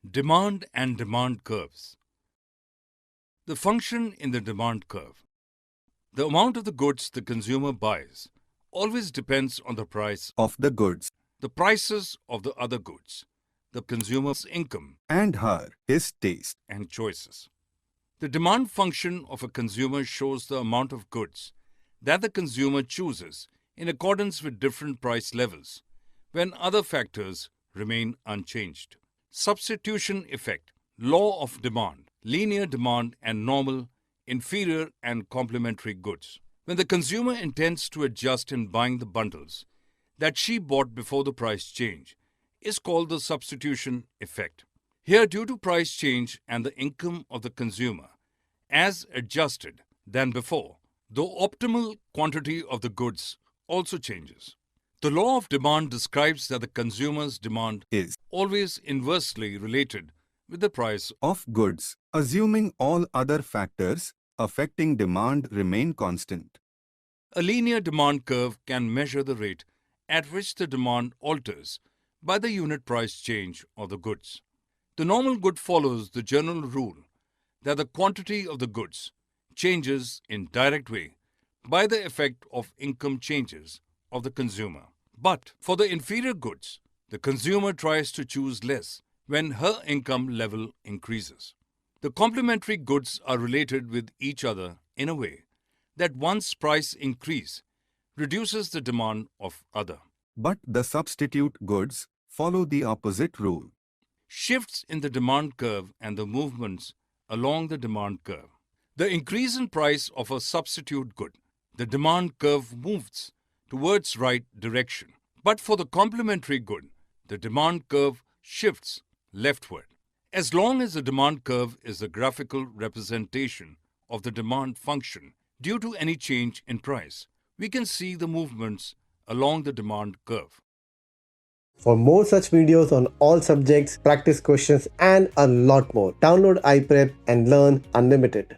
Demand and demand curves. The function in the demand curve. The amount of the goods the consumer buys always depends on the price of the goods the prices of the other goods, the consumer's income, and his taste. and choices. The demand function of a consumer shows the amount of goods that the consumer chooses in accordance with different price levels when other factors remain unchanged. Substitution effect, law of demand, linear demand and normal, inferior and complementary goods. When the consumer intends to adjust in buying the bundles that she bought before the price change is called the substitution effect. Here, due to price change and the income of the consumer, as adjusted than before, the optimal quantity of the goods also changes. The law of demand describes that the consumer's demand Is always inversely related with the price. of goods, assuming all other factors affecting demand remain constant. A linear demand curve can measure the rate at which the demand alters by the unit price change of the goods. The normal good follows the general rule that the quantity of the goods changes in direct way by the effect of income changes of the consumer. But for the inferior goods, the consumer tries to choose less when her income level increases. The complementary goods are related with each other in a way that one's price increase reduces the demand of other. But the substitute goods follow the opposite rule. Shifts in the demand curve and the movements along the demand curve. The increase in price of a substitute good, the demand curve moves towards right direction. But for the complementary good, the demand curve shifts leftward. As long as the demand curve is a graphical representation of the demand function due to any change in price, we can see the movements along the demand curve. For more such videos on all subjects, practice questions, and a lot more, download iPrep and learn unlimited.